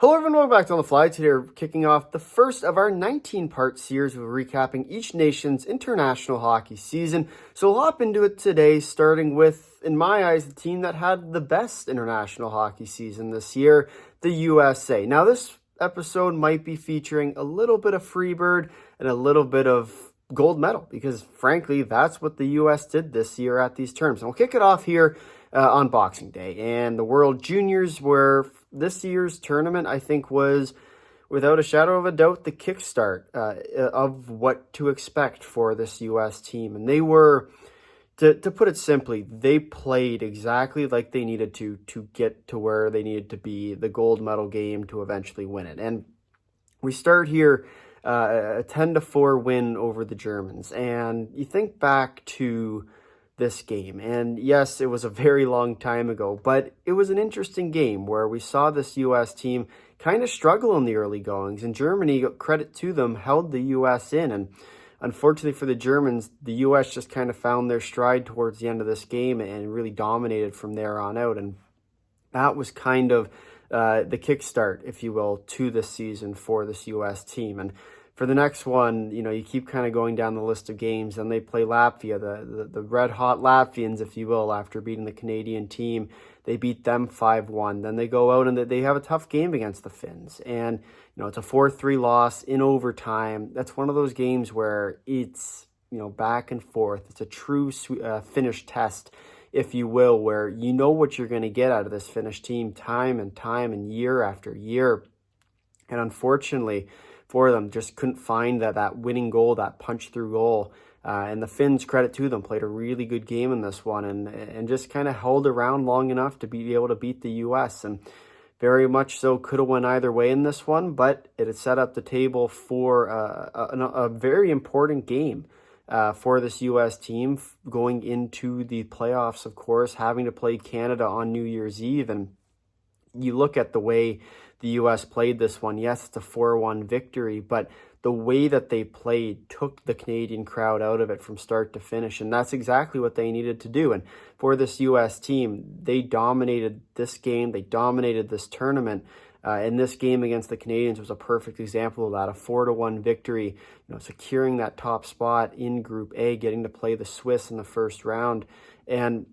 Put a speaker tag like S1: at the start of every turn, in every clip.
S1: Hello everyone, welcome back to On the Fly. Today we're kicking off the first of our 19-part series. We're recapping each nation's international hockey season. So we'll hop into it today, starting with, in my eyes, the team that had the best international hockey season this year, the USA. Now this episode might be featuring a little bit of Freebird and a little bit of gold medal, because frankly, that's what the US did this year at these terms. And we'll kick it off here on Boxing Day. And the World Juniors, where this year's tournament, I think, was, without a shadow of a doubt, the kickstart of what to expect for this U.S. team. And they were, to put it simply, they played exactly like they needed to get to where they needed to be, the gold medal game, to eventually win it. And we start here, a 10-4 win over the Germans. And you think back to this game, and yes, it was a very long time ago, but it was an interesting game where we saw this U.S. team kind of struggle in the early goings, and Germany, credit to them, held the U.S. in. And unfortunately for the Germans, the U.S. just kind of found their stride towards the end of this game and really dominated from there on out. And that was kind of the kickstart, if you will, to this season for this U.S. team. And for the next one, you know, you keep kind of going down the list of games, and they play Latvia, the red-hot Latvians, if you will, after beating the Canadian team. They beat them 5-1. Then they go out and they have a tough game against the Finns. And, you know, it's a 4-3 loss in overtime. That's one of those games where it's, you know, back and forth. It's a true Finnish test, if you will, where you know what you're going to get out of this Finnish team time and year after year. And unfortunately for them, just couldn't find that winning goal, that punch-through goal. And the Finns, credit to them, played a really good game in this one and just kind of held around long enough to be able to beat the U.S. And very much so could have went either way in this one, but it had set up the table for a very important game for this U.S. team going into the playoffs, of course, having to play Canada on New Year's Eve. And you look at the way the U.S. played this one. Yes, it's a 4-1 victory, but the way that they played took the Canadian crowd out of it from start to finish, and that's exactly what they needed to do. And for this U.S. team, they dominated this game. They dominated this tournament. And this game against the Canadians was a perfect example of that, a 4-1 victory, you know, securing that top spot in Group A, getting to play the Swiss in the first round. And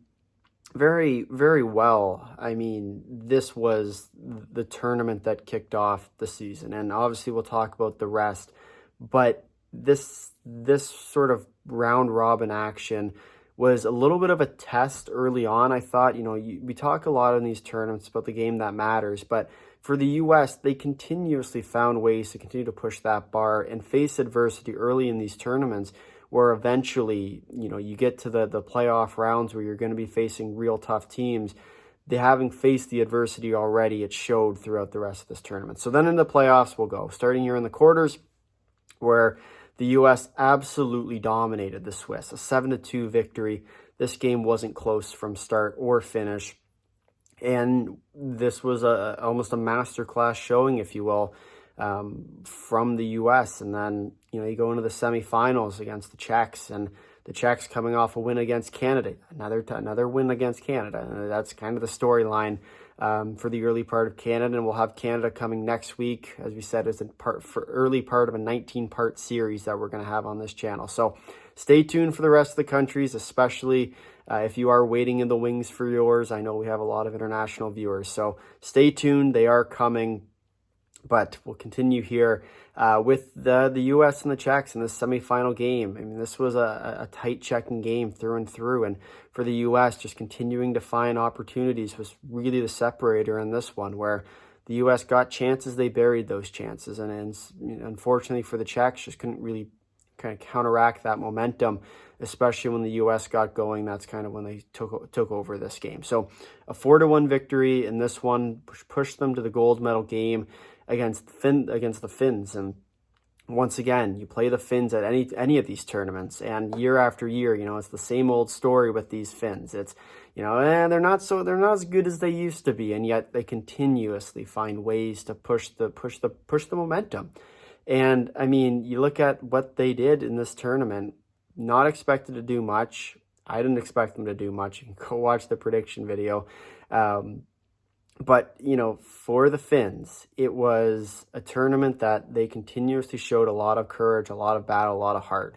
S1: very, very well. I mean, this was the tournament that kicked off the season, and obviously we'll talk about the rest, but this sort of round robin action was a little bit of a test early on. I thought, you know, we talk a lot in these tournaments about the game that matters, but for the U.S., they continuously found ways to continue to push that bar and face adversity early in these tournaments, where eventually, you know, you get to the playoff rounds where you're going to be facing real tough teams. They, having faced the adversity already, it showed throughout the rest of this tournament. So then in the playoffs we'll go, starting here in the quarters, where the U.S. absolutely dominated the Swiss, a 7-2 victory. This game wasn't close from start or finish. And this was almost a masterclass showing, if you will, from the U.S. And then, you know, you go into the semifinals against the Czechs, and the Czechs coming off a win against Canada, another win against Canada. And that's kind of the storyline for the early part of Canada. And we'll have Canada coming next week, as we said, as early part of a 19-part series that we're going to have on this channel. So stay tuned for the rest of the countries, especially if you are waiting in the wings for yours. I know we have a lot of international viewers, so stay tuned. They are coming. But we'll continue here with the U.S. and the Czechs in this semifinal game. I mean, this was a tight checking game through and through. And for the U.S., just continuing to find opportunities was really the separator in this one, where the U.S. got chances, they buried those chances. And unfortunately for the Czechs, just couldn't really kind of counteract that momentum, especially when the U.S. got going. That's kind of when they took over this game. So a 4-1 victory in this one pushed them to the gold medal game against the Finns. And once again, you play the Finns at any of these tournaments, and year after year, you know, it's the same old story with these Finns. It's, you know, they're not as good as they used to be, and yet they continuously find ways to push the momentum. And I mean, you look at what they did in this tournament, not expected to do much. I didn't expect them to do much. You can go watch the prediction video. But, for the Finns, it was a tournament that they continuously showed a lot of courage, a lot of battle, a lot of heart.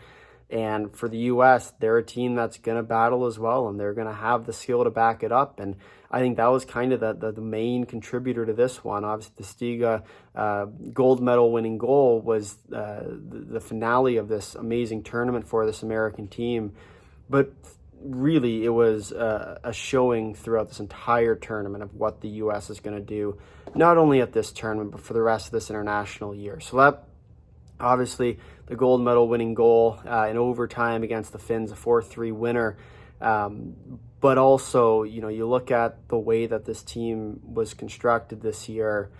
S1: And for the U.S., they're a team that's going to battle as well, and they're going to have the skill to back it up. And I think that was kind of the main contributor to this one. Obviously, the Stiga gold medal winning goal was the finale of this amazing tournament for this American team. But really, it was a showing throughout this entire tournament of what the U.S. is going to do, not only at this tournament, but for the rest of this international year. So that, obviously, the gold medal winning goal in overtime against the Finns, a 4-3 winner. But also, you look at the way that this team was constructed this year.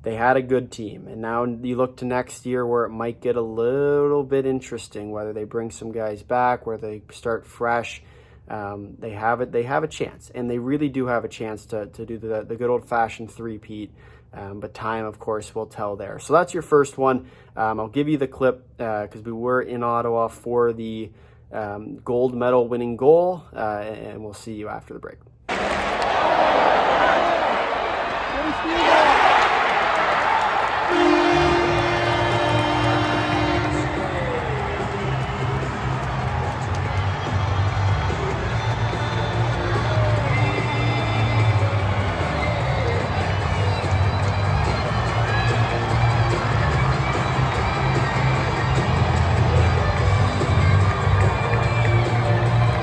S1: They had a good team, and now you look to next year where it might get a little bit interesting, whether they bring some guys back, where they start fresh. They have a chance, and they really do have a chance to do the good old-fashioned three-peat. But time, of course, will tell there. So that's your first one. I'll give you the clip because we were in Ottawa for the gold medal winning goal, and we'll see you after the break.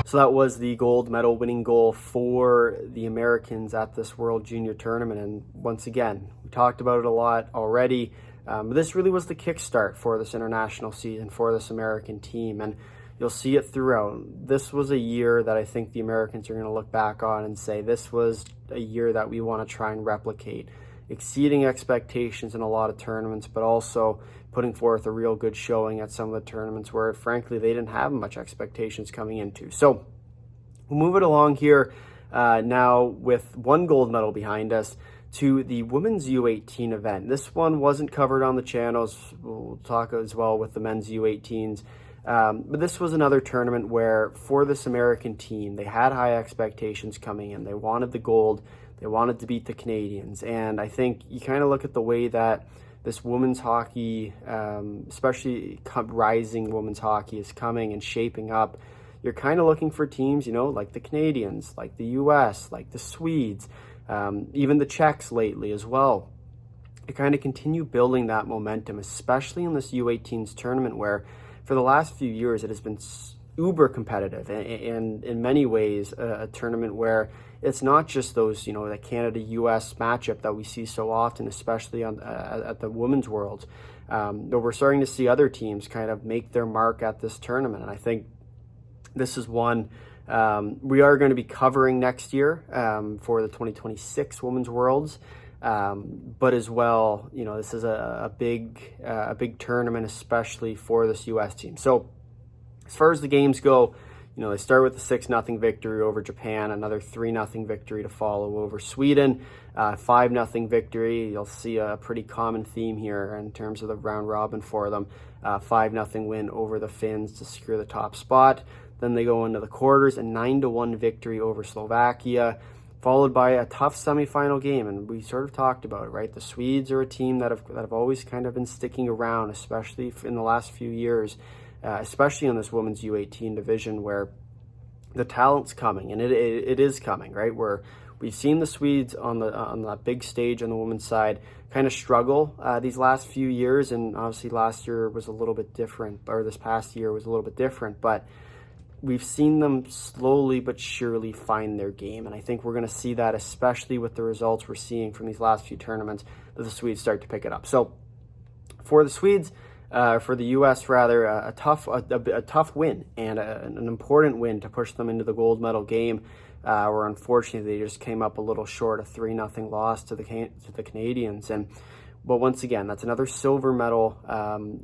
S1: So that was the gold medal winning goal for the Americans at this World Junior Tournament. And once again, we talked about it a lot already. But this really was the kickstart for this international season for this American team. And you'll see it throughout. This was a year that I think the Americans are going to look back on and say, this was a year that we want to try and replicate, exceeding expectations in a lot of tournaments, but also putting forth a real good showing at some of the tournaments where, frankly, they didn't have much expectations coming into. So we'll move it along here now with one gold medal behind us to the women's U18 event. This one wasn't covered on the channels. We'll talk as well with the men's U18s. But this was another tournament where, for this American team, they had high expectations coming in. They wanted the gold. They wanted to beat the Canadians. And I think you kind of look at the way that this women's hockey, especially rising women's hockey, is coming and shaping up. You're kind of looking for teams, like the Canadians, like the U.S., like the Swedes, even the Czechs lately as well, to kind of continue building that momentum, especially in this U18s tournament where for the last few years it has been uber competitive, and in many ways a tournament where it's not just those, the Canada-U.S. matchup that we see so often, especially at the Women's Worlds. But we're starting to see other teams kind of make their mark at this tournament. And I think this is one we are going to be covering next year for the 2026 Women's Worlds. But as well, this is a big tournament, especially for this U.S. team. So as far as the games go, they start with the 6-0 victory over Japan, another 3-0 victory to follow over Sweden, 5-0 victory. You'll see a pretty common theme here in terms of the round robin for them. 5-0 win over the Finns to secure the top spot. Then they go into the quarters, a 9-1 victory over Slovakia, followed by a tough semifinal game. And we sort of talked about it, right? The Swedes are a team that have always kind of been sticking around, especially in the last few years. Especially in this women's U18 division where the talent's coming, and it is coming, right? Where we've seen the Swedes on that big stage on the women's side kind of struggle these last few years, and obviously last year was a little bit different, or this past year was a little bit different, but we've seen them slowly but surely find their game, and I think we're going to see that, especially with the results we're seeing from these last few tournaments, that the Swedes start to pick it up. So for the Swedes, for the U.S. rather, a tough win and an important win to push them into the gold medal game, where unfortunately they just came up a little short, a 3-0 loss to the Canadians. But once again, that's another silver medal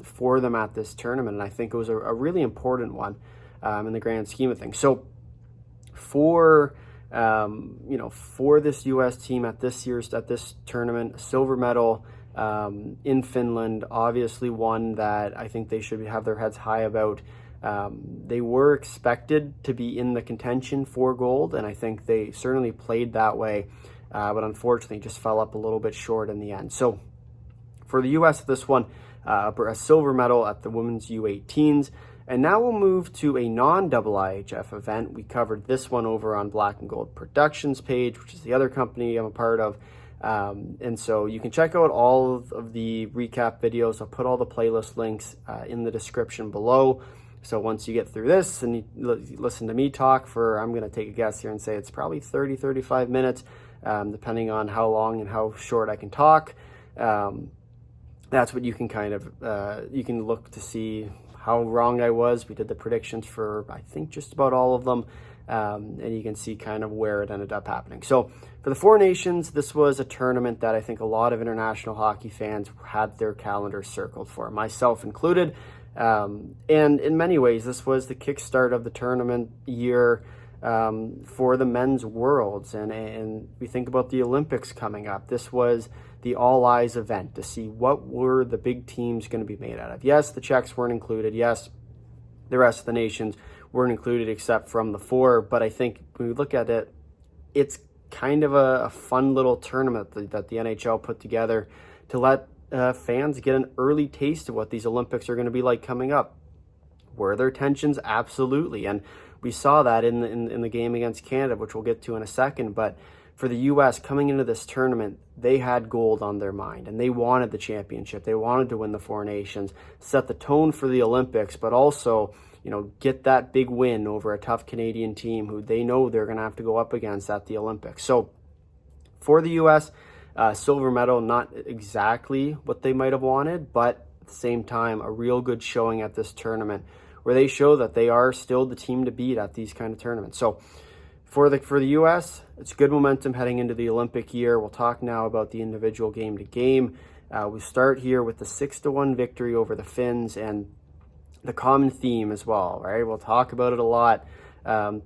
S1: for them at this tournament, and I think it was a really important one in the grand scheme of things. So for this U.S. team at this tournament, a silver medal in Finland, obviously one that I think they should have their heads high about. They were expected to be in the contention for gold, and I think they certainly played that way. but unfortunately just fell up a little bit short in the end. So for the U.S., this one, a silver medal at the women's U18s. And now we'll move to a non-IIHF event. We covered this one over on Black and Gold Productions page, which is the other company I'm a part of. And so you can check out all of the recap videos. I'll put all the playlist links in the description below. So once you get through this and you listen to me talk for, I'm going to take a guess here and say it's probably 30, 35 minutes, depending on how long and how short I can talk. That's what you can kind of, you can look to see how wrong I was. We did the predictions for, I think, just about all of them. And you can see kind of where it ended up happening. So for the Four Nations, this was a tournament that I think a lot of international hockey fans had their calendars circled for, myself included. And in many ways, this was the kickstart of the tournament year for the men's worlds. And we think about the Olympics coming up. This was the all eyes event to see what were the big teams going to be made out of. Yes, the Czechs weren't included. Yes, the rest of the nations weren't included except from the four. But I think when we look at it, it's kind of a fun little tournament that the NHL put together to let fans get an early taste of what these Olympics are going to be like coming up. Were there tensions? Absolutely. And we saw that in the game against Canada, which we'll get to in a second. But for the U.S. coming into this tournament, they had gold on their mind and they wanted the championship. They wanted to win the Four Nations, set the tone for the Olympics, but also, get that big win over a tough Canadian team who they know they're going to have to go up against at the Olympics. So for the U.S., silver medal, not exactly what they might have wanted, but at the same time, a real good showing at this tournament where they show that they are still the team to beat at these kind of tournaments. So for the U.S., it's good momentum heading into the Olympic year. We'll talk now about the individual game to game. We start here with the 6-1 victory over the Finns and the common theme as well, right? We'll talk about it a lot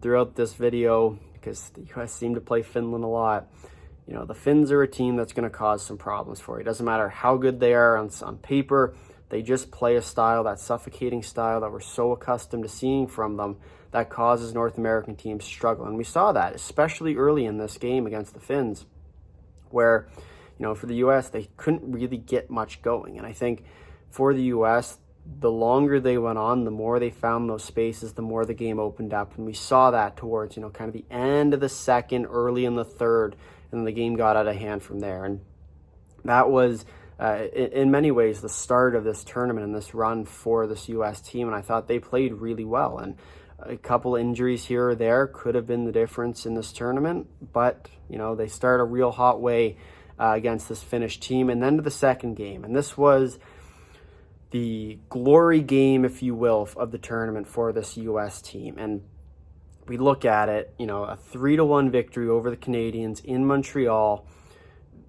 S1: throughout this video because the U.S. seem to play Finland a lot. The Finns are a team that's going to cause some problems for you. It doesn't matter how good they are on paper. They just play a style, that suffocating style that we're so accustomed to seeing from them, that causes North American teams struggle. And we saw that, especially early in this game against the Finns, where, for the U.S., they couldn't really get much going. And I think for the U.S., the longer they went on, the more they found those spaces, the more the game opened up. And we saw that towards, kind of the end of the second, early in the third, and the game got out of hand from there. And that was, in many ways, the start of this tournament and this run for this U.S. team. And I thought they played really well. And a couple injuries here or there could have been the difference in this tournament. But, they start a real hot way against this Finnish team. And then to the second game. And this was the glory game, if you will, of the tournament for this U.S. team. And we look at it, a 3-1 victory over the Canadians in Montreal.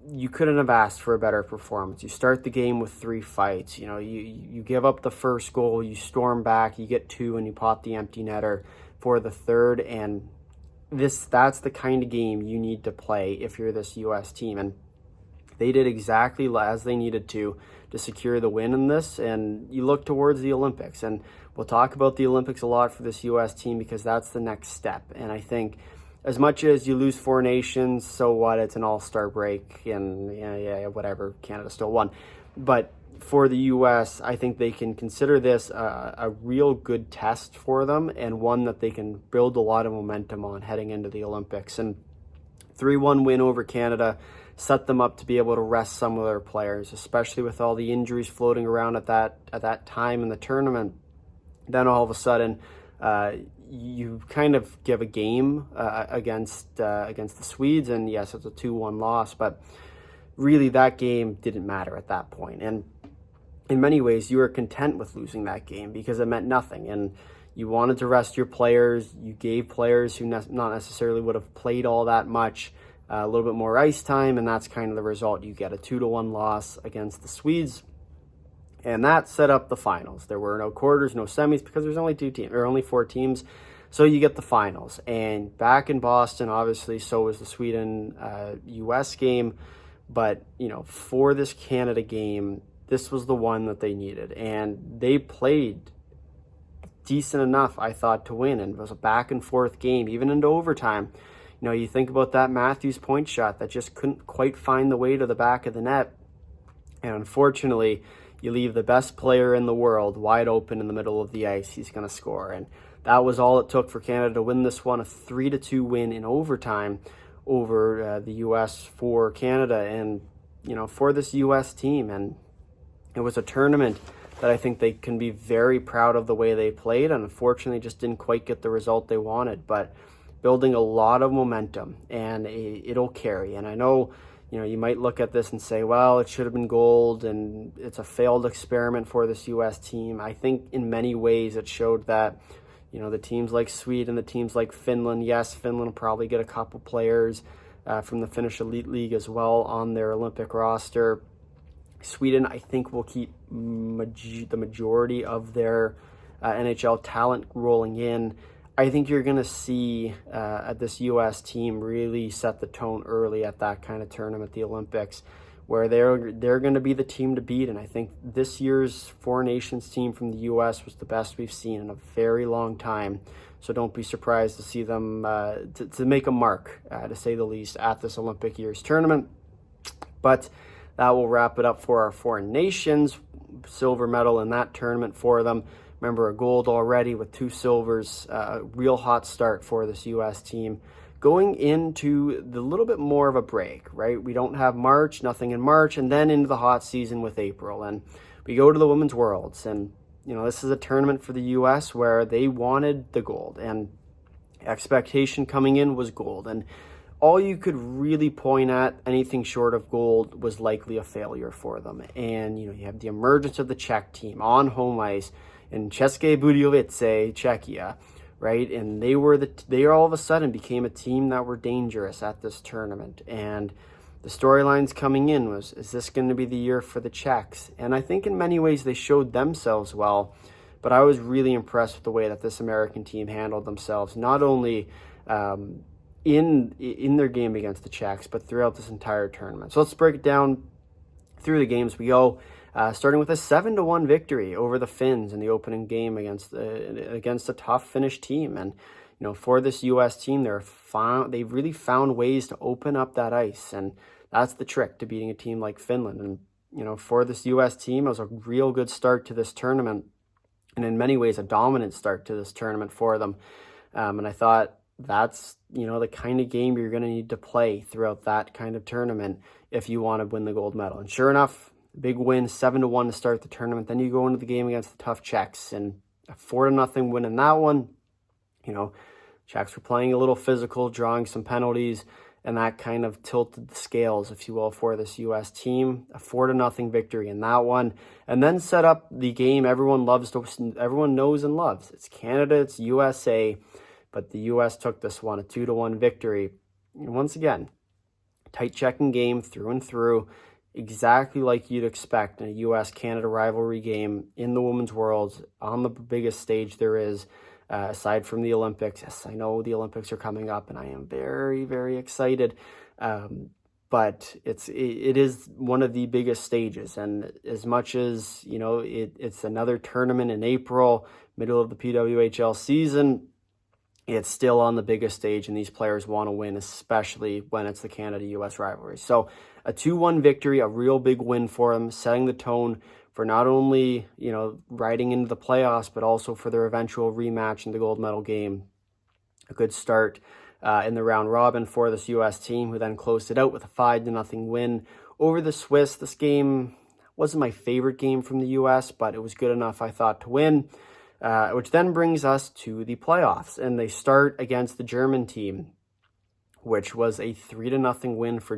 S1: You couldn't have asked for a better performance. You start the game with 3 fights. You give up the first goal, you storm back, you get 2, and you pot the empty netter for the third. And that's the kind of game you need to play if you're this U.S. team. And they did exactly as they needed to secure the win in this. And you look towards the Olympics. And we'll talk about the Olympics a lot for this U.S. team because that's the next step. And I think as much as you lose Four Nations, so what? It's an all-star break, and whatever, Canada still won. But for the U.S., I think they can consider this a real good test for them and one that they can build a lot of momentum on heading into the Olympics. And 3-1 win over Canada set them up to be able to rest some of their players, especially with all the injuries floating around at that time in the tournament. Then all of a sudden, you kind of give a game against the Swedes, and yes, it's a 2-1 loss, but really that game didn't matter at that point. And in many ways, you were content with losing that game because it meant nothing. And you wanted to rest your players. You gave players who not necessarily would have played all that much a little bit more ice time, and that's kind of the result. You get a 2-1 loss against the Swedes. And that set up the finals. There were no quarters, no semis, because there's only 4 teams. So you get the finals. And back in Boston, obviously, so was the Sweden-US game. But, for this Canada game, this was the one that they needed. And they played decent enough, I thought, to win. And it was a back-and-forth game, even into overtime. you think about that Matthews point shot that just couldn't quite find the way to the back of the net. And unfortunately, you leave the best player in the world wide open in the middle of the ice. He's going to score. And that was all it took for Canada to win this one, a 3-2 win in overtime over the U.S. for Canada and, for this U.S. team. And it was a tournament that I think they can be very proud of the way they played. And unfortunately, just didn't quite get the result they wanted. But building a lot of momentum, and it'll carry. And I know, you might look at this and say, well, it should have been gold and it's a failed experiment for this U.S. team. I think in many ways it showed that, the teams like Sweden, the teams like Finland, yes, Finland will probably get a couple players from the Finnish Elite League as well on their Olympic roster. Sweden, I think, will keep the majority of their NHL talent rolling in. I think you're going to see this U.S. team really set the tone early at that kind of tournament, the Olympics, where they're going to be the team to beat. And I think this year's Four Nations team from the U.S. was the best we've seen in a very long time. So don't be surprised to see them to make a mark, to say the least, at this Olympic year's tournament. But that will wrap it up for our Foreign Nations. Silver medal in that tournament for them. Remember, a gold already with 2 silvers. A real hot start for this U.S. team. Going into the little bit more of a break, right? We don't have March, nothing in March, and then into the hot season with April. And we go to the Women's Worlds. And, this is a tournament for the U.S. where they wanted the gold. And expectation coming in was gold. And all you could really point at, anything short of gold, was likely a failure for them. And, you have the emergence of the Czech team on home ice in České Budějovice, Czechia, right? And they all of a sudden became a team that were dangerous at this tournament. And the storylines coming in was, is this going to be the year for the Czechs? And I think in many ways they showed themselves well, but I was really impressed with the way that this American team handled themselves, not only in their game against the Czechs, but throughout this entire tournament. So let's break it down through the games we go. Starting with a 7-1 victory over the Finns in the opening game against a tough Finnish team. And, for this U.S. team, they really found ways to open up that ice. And that's the trick to beating a team like Finland. And, for this U.S. team, it was a real good start to this tournament. And in many ways, a dominant start to this tournament for them. And I thought that's, the kind of game you're going to need to play throughout that kind of tournament if you want to win the gold medal. And sure enough, big win, 7-1 to start the tournament. Then you go into the game against the tough Czechs and a 4-0 win in that one. Czechs were playing a little physical, drawing some penalties, and that kind of tilted the scales, if you will, for this U.S. team. A 4-0 victory in that one, and then set up the game everyone knows and loves. It's Canada, it's USA, but the U.S. took this one, a 2-1 victory. And once again, tight checking game through and through. Exactly like you'd expect in a U.S.-Canada rivalry game in the Women's Worlds on the biggest stage there is, aside from the Olympics. Yes, I know the Olympics are coming up, and I am very, very excited. But it is one of the biggest stages, and as much as it's another tournament in April, middle of the PWHL season, it's still on the biggest stage, and these players want to win, especially when it's the Canada-U.S. rivalry. So a 2-1 victory, a real big win for them, setting the tone for not only, riding into the playoffs, but also for their eventual rematch in the gold medal game. A good start in the round robin for this U.S. team, who then closed it out with a 5-0 win over the Swiss. This game wasn't my favorite game from the U.S., but it was good enough, I thought, to win. Which then brings us to the playoffs, and they start against the German team, which was a 3-0 win for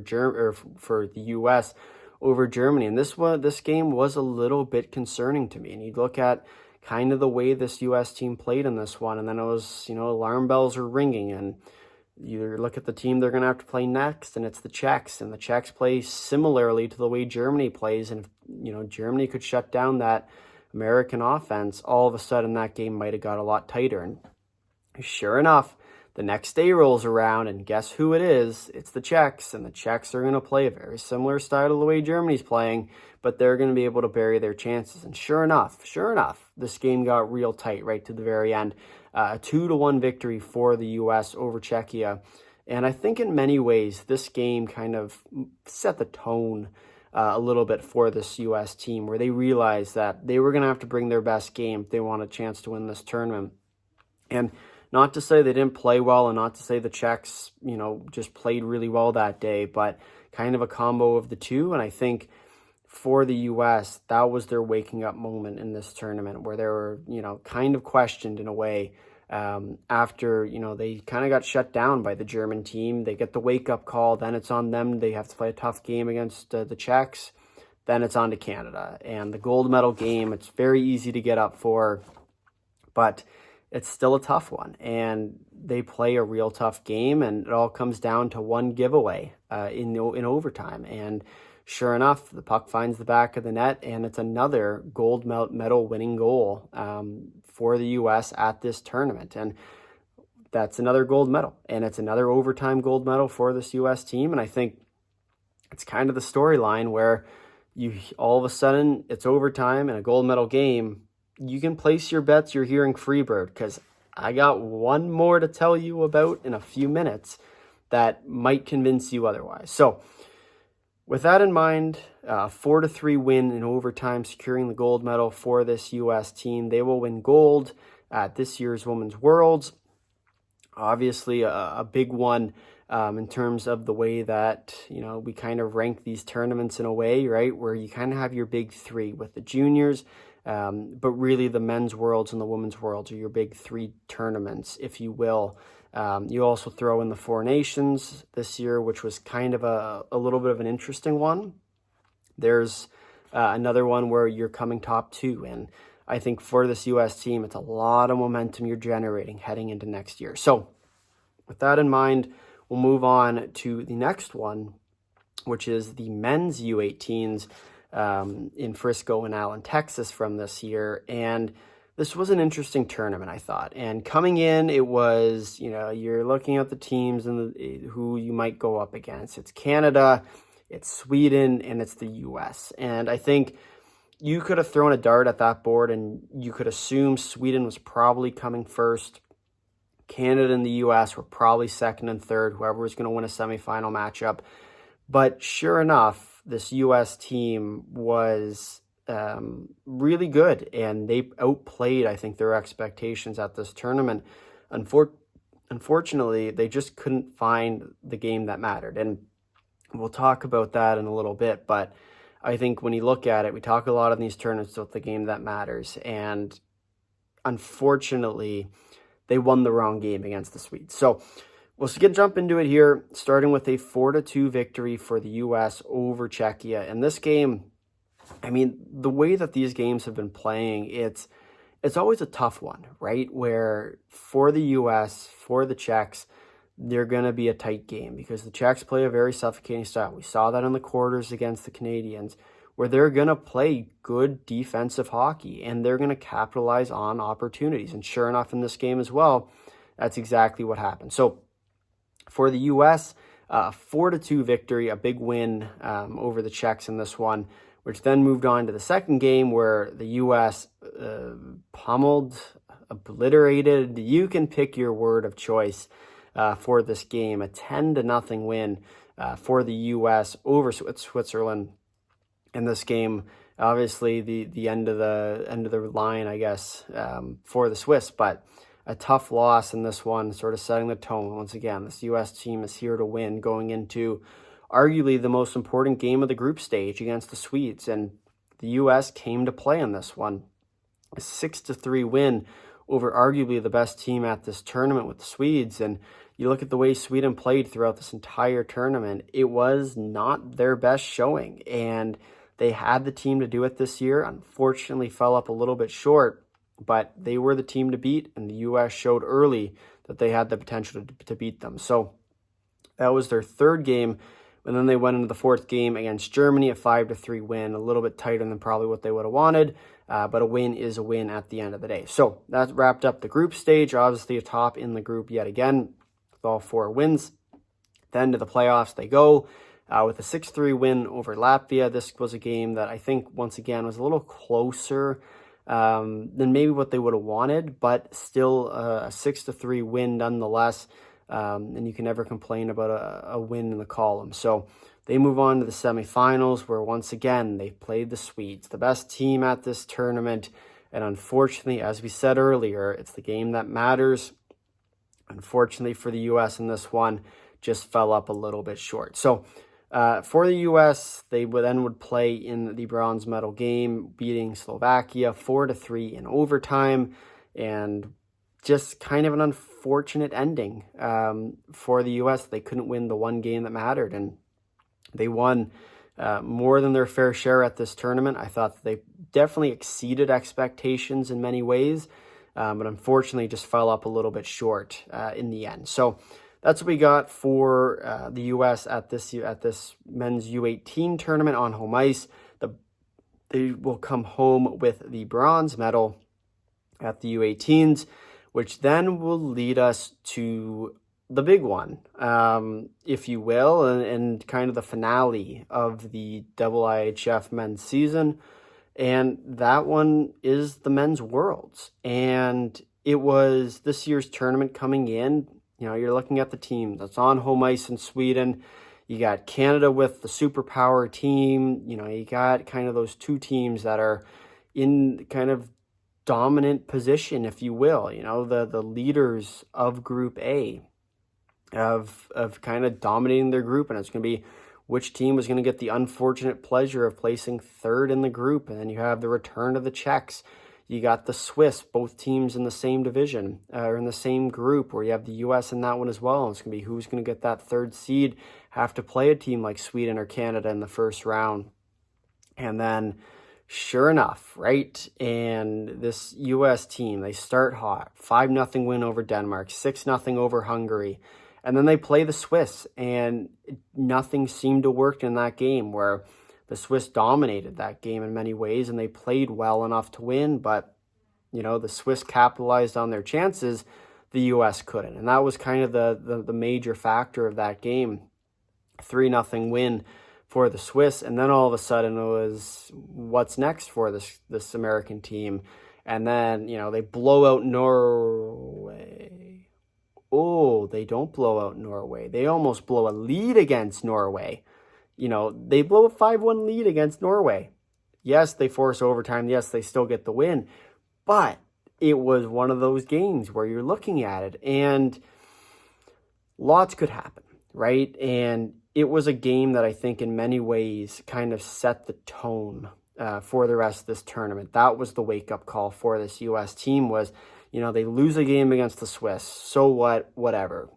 S1: the U.S. over Germany. And this game was a little bit concerning to me. And you look at kind of the way this U.S. team played in this one, and then it was, alarm bells are ringing, and you look at the team they're going to have to play next, and it's the Czechs, and the Czechs play similarly to the way Germany plays, and if, Germany could shut down that American offense, all of a sudden that game might have got a lot tighter. And sure enough, the next day rolls around, and guess who it is? It's the Czechs, and the Czechs are going to play a very similar style to the way Germany's playing, but they're going to be able to bury their chances. And sure enough, this game got real tight right to the very end. A 2-1 victory for the U.S. over Czechia. And I think in many ways, this game kind of set the tone a little bit for this U.S. team, where they realized that they were going to have to bring their best game if they want a chance to win this tournament. And not to say they didn't play well, and not to say the Czechs, just played really well that day, but kind of a combo of the two. And I think for the U.S., that was their waking up moment in this tournament, where they were, kind of questioned in a way after, they kind of got shut down by the German team. They get the wake up call, then it's on them. They have to play a tough game against the Czechs. Then it's on to Canada. And the gold medal game, it's very easy to get up for, but it's still a tough one. And they play a real tough game, and it all comes down to one giveaway in overtime. And sure enough, the puck finds the back of the net, and it's another gold medal winning goal for the U.S. at this tournament. And that's another gold medal, and it's another overtime gold medal for this U.S. team. And I think it's kind of the storyline where all of a sudden it's overtime and a gold medal game. You can place your bets you're hearing Freebird, because I got one more to tell you about in a few minutes that might convince you otherwise. So with that in mind, 4-3 win in overtime, securing the gold medal for this U.S. team. They will win gold at this year's Women's Worlds. Obviously, a big one in terms of the way that, we kind of rank these tournaments in a way, right, where you kind of have your big three with the juniors, but really the Men's Worlds and the Women's Worlds are your big three tournaments, if you will. You also throw in the Four Nations this year, which was kind of a little bit of an interesting one. There's another one where you're coming top two, and I think for this U.S. team, it's a lot of momentum you're generating heading into next year. So with that in mind, we'll move on to the next one, which is the men's U18s in Frisco and Allen, Texas from this year. And this was an interesting tournament, I thought. And coming in, it was, you're looking at the teams and who you might go up against. It's Canada, it's Sweden, and it's the U.S. And I think you could have thrown a dart at that board, and you could assume Sweden was probably coming first. Canada and the U.S. were probably second and third, whoever was going to win a semifinal matchup. But sure enough, this U.S. team was really good, and they outplayed, I think, their expectations at this tournament. Unfortunately, they just couldn't find the game that mattered, and we'll talk about that in a little bit. But I think when you look at it, we talk a lot in these tournaments about the game that matters, and unfortunately, they won the wrong game against the Swedes. So we'll jump into it here, starting with a 4-2 victory for the U.S. over Czechia. And this game, the way that these games have been playing, it's always a tough one, right? Where for the U.S., for the Czechs, they're going to be a tight game because the Czechs play a very suffocating style. We saw that in the quarters against the Canadians, where they're going to play good defensive hockey and they're going to capitalize on opportunities. And sure enough, in this game as well, that's exactly what happened. So for the U.S., 4-2 victory, a big win over the Czechs in this one, which then moved on to the second game where the U.S. Pummeled, obliterated, you can pick your word of choice for this game, a 10-0 win for the U.S. over Switzerland in this game. Obviously, the end of the line, I guess, for the Swiss, but a tough loss in this one, sort of setting the tone. Once again, this U.S. team is here to win, going into arguably the most important game of the group stage against the Swedes, and the U.S. came to play in this one. A 6-3 win over arguably the best team at this tournament with the Swedes. And you look at the way Sweden played throughout this entire tournament, it was not their best showing, and they had the team to do it this year. Unfortunately, fell up a little bit short, but they were the team to beat, and the U.S. showed early that they had the potential to beat them. So that was their third game, and then they went into the fourth game against Germany, a 5-3 win, a little bit tighter than probably what they would have wanted, but a win is a win at the end of the day. So that wrapped up the group stage, obviously a top in the group yet again, with all 4 wins. Then to the playoffs they go with a 6-3 win over Latvia. This was a game that I think, once again, was a little closer than maybe what they would have wanted, but still a 6-3 win nonetheless. and you can never complain about a win in the column. So they move on to the semifinals, where once again they played the Swedes, the best team at this tournament. And unfortunately, as we said earlier, it's the game that matters. Unfortunately for the U.S. in this one, just fell up a little bit short. So for the U.S., they would play in the bronze medal game, beating Slovakia 4-3 in overtime, and just kind of an unfortunate ending for the U.S. They couldn't win the one game that mattered, and they won more than their fair share at this tournament. I thought that they definitely exceeded expectations in many ways, but unfortunately just fell up a little bit short in the end. So that's what we got for the U.S. at this men's U18 tournament on home ice. They will come home with the bronze medal at the U18s, which then will lead us to the big one, if you will, and kind of the finale of the IIHF men's season. And that one is the men's Worlds. And it was this year's tournament coming in. You know, you're looking at the team that's on home ice in Sweden. You got Canada with the superpower team. You know, you got kind of those two teams that are in kind of dominant position, if you will. You know, the leaders of Group A of kind of dominating their group, and it's going to be which team was going to get the unfortunate pleasure of placing third in the group. And then you have the return of the Czechs. You got the Swiss, both teams in the same division, or in the same group, where you have the U.S. in that one as well. And it's going to be who's going to get that third seed, have to play a team like Sweden or Canada in the first round. And then, sure enough, right, and this U.S. team, they start hot. 5-0 win over Denmark, 6-0 over Hungary. And then they play the Swiss, and nothing seemed to work in that game, where the Swiss dominated that game in many ways, and they played well enough to win. But, you know, the Swiss capitalized on their chances. The U.S. couldn't. And that was kind of the major factor of that game. 3-0 win for the Swiss. And then all of a sudden it was, what's next for this American team? And then, you know, they blow out Norway. Oh, they don't blow out Norway. They almost blow a lead against Norway. You know, they blow a 5-1 lead against Norway. Yes, they force overtime. Yes, they still get the win. But it was one of those games where you're looking at it and lots could happen, right? And it was a game that I think in many ways kind of set the tone for the rest of this tournament. That was the wake-up call for this U.S. team was, you know, they lose a game against the Swiss. So what? Whatever.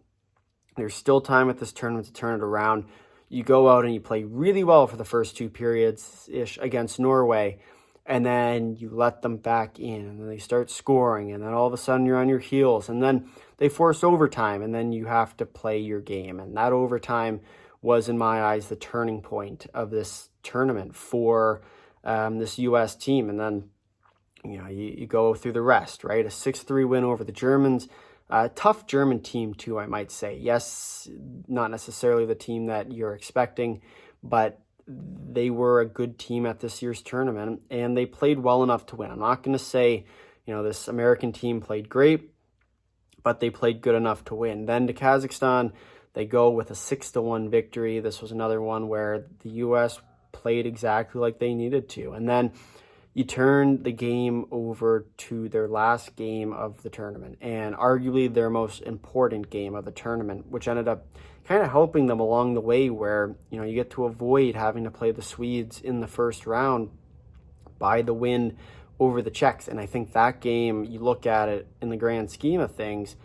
S1: There's still time at this tournament to turn it around. You go out and you play really well for the first two periods-ish against Norway, and then you let them back in, and then they start scoring, and then all of a sudden you're on your heels, and then they force overtime, and then you have to play your game. And that overtime was, in my eyes, the turning point of this tournament for this U.S. team. And then, you know, you go through the rest, right? A 6-3 win over the Germans. Tough German team, too, I might say. Yes, not necessarily the team that you're expecting, but they were a good team at this year's tournament, and they played well enough to win. I'm not going to say, you know, this American team played great, but they played good enough to win. Then to Kazakhstan, they go with a 6-1 victory. This was another one where the U.S. played exactly like they needed to. And then you turn the game over to their last game of the tournament, and arguably their most important game of the tournament, which ended up kind of helping them along the way, where, you know, you get to avoid having to play the Swedes in the first round by the win over the Czechs. And I think that game, you look at it in the grand scheme of things,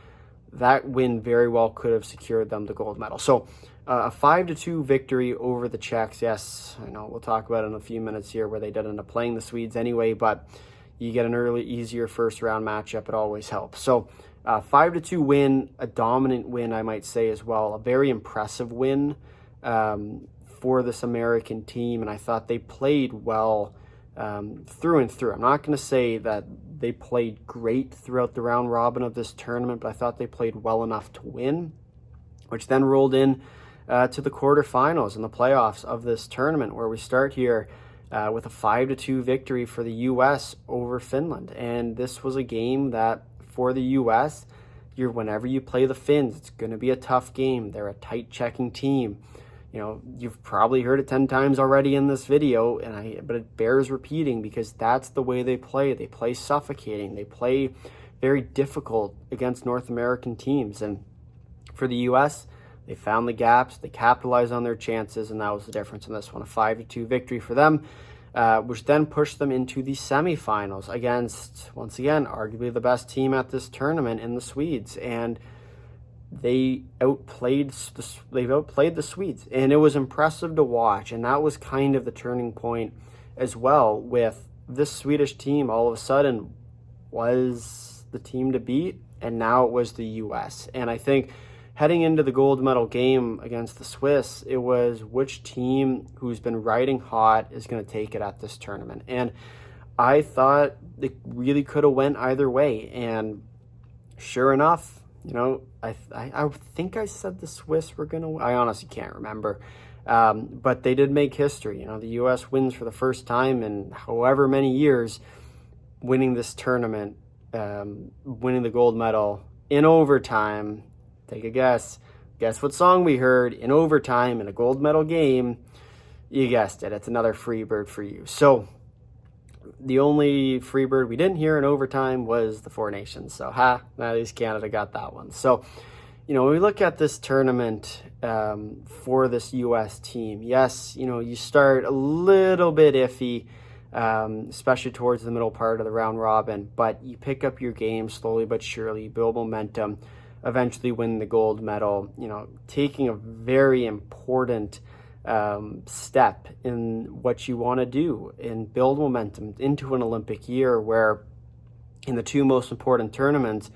S1: that win very well could have secured them the gold medal. So a 5-2 victory over the Czechs. Yes, I know we'll talk about it in a few minutes here, where they did end up playing the Swedes anyway, but you get an early, easier first round matchup. It always helps. So 5-2 win, a dominant win, I might say as well. A very impressive win for this American team, and I thought they played well through and through. I'm not going to say that they played great throughout the round robin of this tournament, but I thought they played well enough to win, which then rolled in to the quarterfinals and the playoffs of this tournament, where we start here with a 5-2 victory for the U.S. over Finland. And this was a game that, for the U.S., whenever you play the Finns, it's going to be a tough game. They're a tight checking team. You've probably heard it 10 times already in this video, but it bears repeating because that's the way they play. They play suffocating. They play very difficult against North American teams. And for the U.S., they found the gaps, they capitalized on their chances, and that was the difference in this one. A 5-2 victory for them, which then pushed them into the semifinals against, once again, arguably the best team at this tournament in the Swedes. And they outplayed the Swedes, and it was impressive to watch. And that was kind of the turning point as well, with this Swedish team all of a sudden was the team to beat, and now it was the U.S. And I think heading into the gold medal game against the Swiss, it was which team who's been riding hot is going to take it at this tournament. And I thought it really could have went either way. And sure enough, I think I said the Swiss were going to win. I honestly can't remember. But they did make history. The U.S. wins for the first time in however many years, winning this tournament, winning the gold medal in overtime. Take a guess. Guess what song we heard in overtime in a gold medal game? You guessed it. It's another Freebird for you. So the only Freebird we didn't hear in overtime was the Four Nations. So at least Canada got that one. So, when we look at this tournament for this U.S. team, yes, you start a little bit iffy, especially towards the middle part of the round robin, but you pick up your game slowly but surely, build momentum, eventually win the gold medal, taking a very important step in what you want to do and build momentum into an Olympic year where in the two most important tournaments,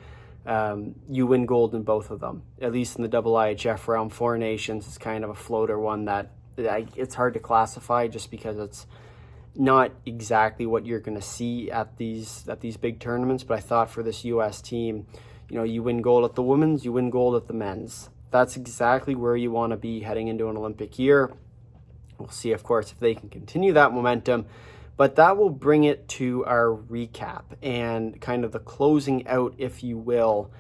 S1: you win gold in both of them. At least in the IIHF round, Four Nations is kind of a floater one that it's hard to classify just because it's not exactly what you're going to see at these big tournaments. But I thought for this U.S. team, you win gold at the women's, you win gold at the men's. That's exactly where you want to be heading into an Olympic year. We'll see, of course, if they can continue that momentum. But that will bring it to our recap and kind of the closing out, if you will,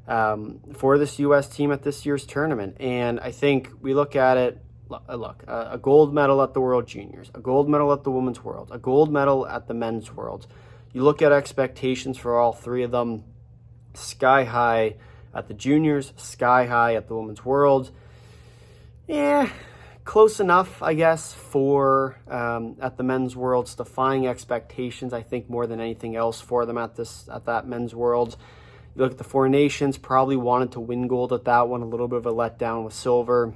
S1: for this U.S. team at this year's tournament. And I think we look at it, a gold medal at the World Juniors, a gold medal at the Women's World, a gold medal at the Men's World. You look at expectations for all three of them, sky high at the Juniors, sky high at the Women's World. Close enough, I guess, for at the Men's Worlds, defying expectations, I think, more than anything else for them at that Men's World. You look at the Four Nations, probably wanted to win gold at that one, a little bit of a letdown with silver.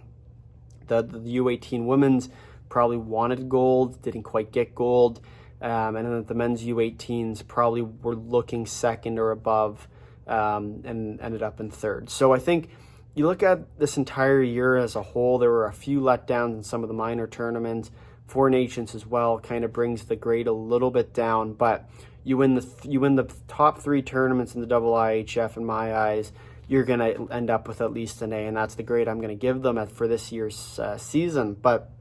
S1: The U18 women's probably wanted gold, didn't quite get gold. And then the men's U18s probably were looking second or above and ended up in third. So I think you look at this entire year as a whole, there were a few letdowns in some of the minor tournaments. Four Nations as well kind of brings the grade a little bit down, but you win the top three tournaments in the IIHF, in my eyes, you're going to end up with at least an A, and that's the grade I'm going to give them for this year's season. But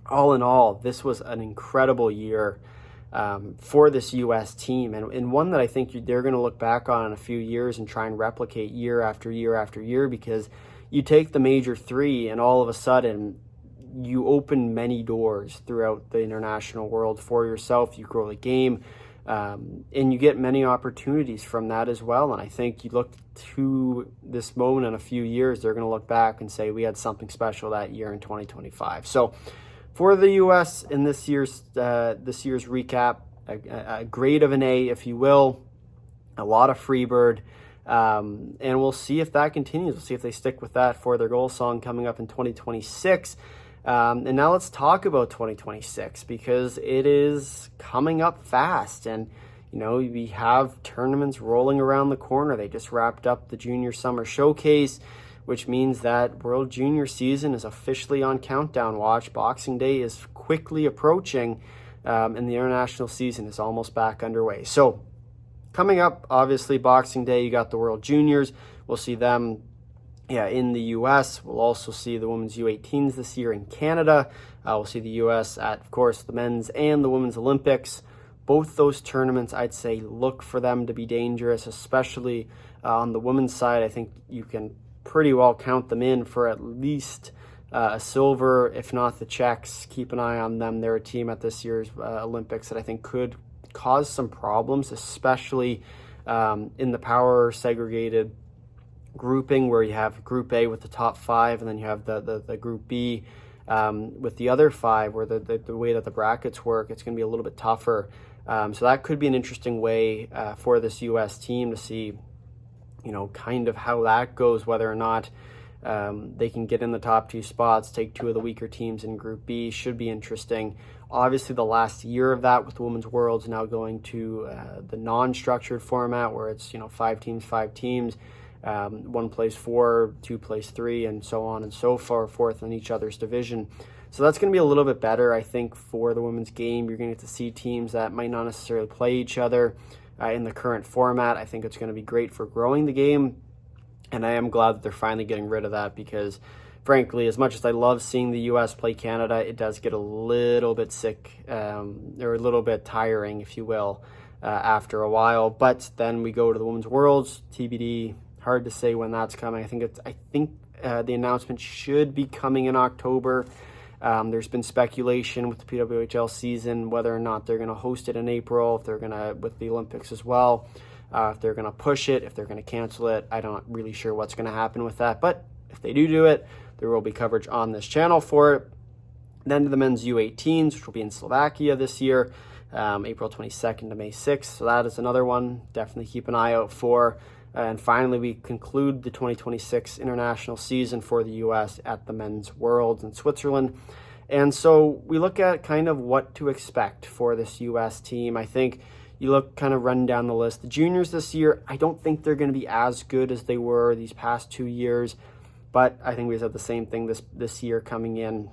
S1: all in all, this was an incredible year for this U.S. team, and one that I think they're going to look back on in a few years and try and replicate year after year after year, because you take the major three and all of a sudden you open many doors throughout the international world for yourself. You grow the game, and you get many opportunities from that as well. And I think you look to this moment in a few years, they're going to look back and say we had something special that year in 2025. So for the U.S. in this year's recap, a grade of an A, if you will, a lot of Freebird, and we'll see if that continues. We'll see if they stick with that for their goal song coming up in 2026. And now let's talk about 2026, because it is coming up fast, and we have tournaments rolling around the corner. They just wrapped up the Junior Summer Showcase, which means that World Junior season is officially on countdown watch. Boxing Day is quickly approaching, and the international season is almost back underway. So coming up, obviously, Boxing Day, you got the World Juniors. We'll see them in the U.S. We'll also see the women's U18s this year in Canada. We'll see the U.S. at, of course, the men's and the women's Olympics. both those tournaments, I'd say look for them to be dangerous, especially on the women's side. I think you can pretty well count them in for at least a silver, if not the Czechs. Keep an eye on them. They're a team at this year's Olympics that I think could cause some problems, especially in the power segregated grouping, where you have Group A with the top 5, and then you have the Group B with the other 5, where the way that the brackets work, it's going to be a little bit tougher. So that could be an interesting way for this U.S. team to see, kind of how that goes, whether or not they can get in the top 2 spots, take 2 of the weaker teams in Group B. Should be interesting. Obviously, the last year of that with the Women's Worlds now going to the non-structured format, where it's 5 teams. 1 plays 4, 2 plays 3, and so on and so forth in each other's division. So that's going to be a little bit better, I think, for the women's game. You're going to get to see teams that might not necessarily play each other in the current format. I think it's going to be great for growing the game, and I am glad that they're finally getting rid of that, because frankly, as much as I love seeing the U.S. play Canada, it does get a little bit sick or a little bit tiring, if you will, after a while. But then we go to the Women's Worlds, TBD. Hard to say when that's coming. I think the announcement should be coming in October. There's been speculation with the PWHL season whether or not they're going to host it in April, if they're going to with the Olympics as well, if they're going to push it, if they're going to cancel it. I'm not really sure what's going to happen with that, but if they do it, there will be coverage on this channel for it. Then to the men's U18s, which will be in Slovakia this year, April 22nd to May 6th. So that is another one. Definitely keep an eye out for. And finally, we conclude the 2026 international season for the U.S. at the Men's Worlds in Switzerland. And so we look at kind of what to expect for this U.S. team. I think you look kind of run down the list. The juniors this year, I don't think they're going to be as good as they were these past 2 years. But I think we said the same thing this year coming in.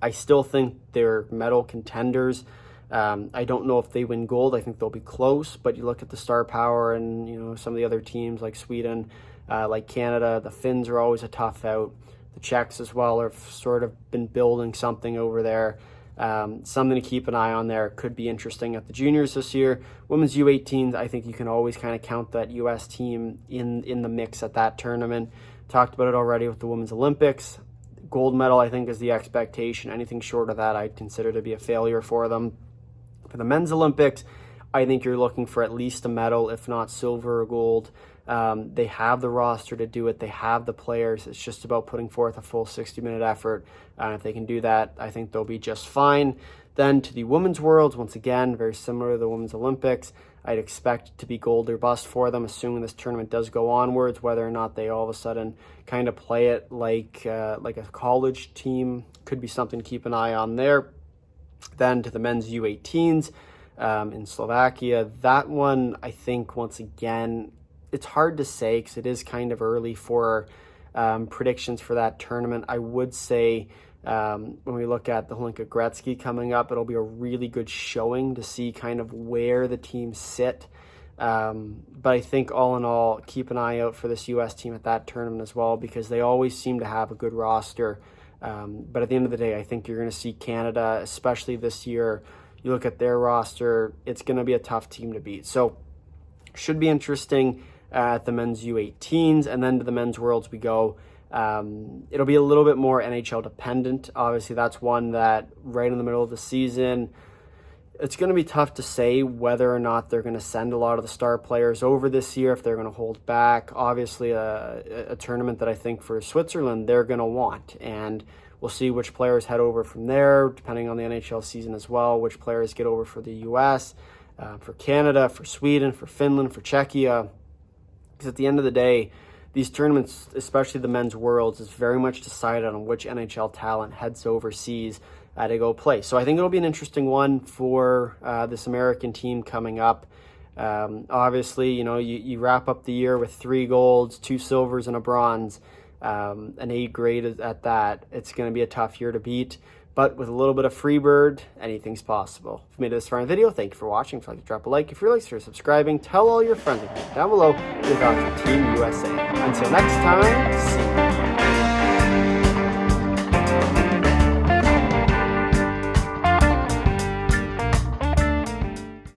S1: I still think they're medal contenders. I don't know if they win gold. I think they'll be close, but you look at the star power and, some of the other teams like Sweden, like Canada, the Finns are always a tough out. The Czechs as well have sort of been building something over there. Something to keep an eye on there. Could be interesting at the juniors this year. Women's U18s, I think you can always kind of count that U.S. team in the mix at that tournament. Talked about it already with the Women's Olympics. Gold medal, I think, is the expectation. Anything short of that, I'd consider to be a failure for them. For the men's Olympics, I think you're looking for at least a medal, if not silver or gold. They have the roster to do it. They have the players. It's just about putting forth a full 60-minute effort. If they can do that, I think they'll be just fine. Then to the Women's Worlds, once again, very similar to the Women's Olympics. I'd expect to be gold or bust for them, assuming this tournament does go onwards, whether or not they all of a sudden kind of play it like a college team. Could be something to keep an eye on there. Then to the men's U18s in Slovakia. That one, I think, once again, it's hard to say because it is kind of early for predictions for that tournament. I would say when we look at the Hlinka Gretzky coming up, it'll be a really good showing to see kind of where the teams sit. But I think all in all, keep an eye out for this U.S. team at that tournament as well, because they always seem to have a good roster. But at the end of the day, I think you're going to see Canada, especially this year. You look at their roster, it's going to be a tough team to beat. So should be interesting at the men's U18s, and then to the men's Worlds we go. It'll be a little bit more NHL dependent. Obviously, that's one that right in the middle of the season, it's going to be tough to say whether or not they're going to send a lot of the star players over this year, if they're going to hold back. Obviously, a tournament that I think for Switzerland they're going to want, and we'll see which players head over from there, depending on the NHL season as well, which players get over for the U.S., for Canada, for Sweden, for Finland, for Czechia. Because at the end of the day, these tournaments, especially the men's Worlds, is very much decided on which NHL talent heads overseas to go play. So I think it'll be an interesting one for this American team coming up. Obviously, you wrap up the year with 3 golds, 2 silvers, and a bronze, an A grade at that. It's going to be a tough year to beat, but with a little bit of freebird, anything's possible. If you made it this far in the video, thank you for watching. If you'd like to drop a like, if you're subscribing, tell all your friends down below your thoughts on Team USA. Until next time, see you.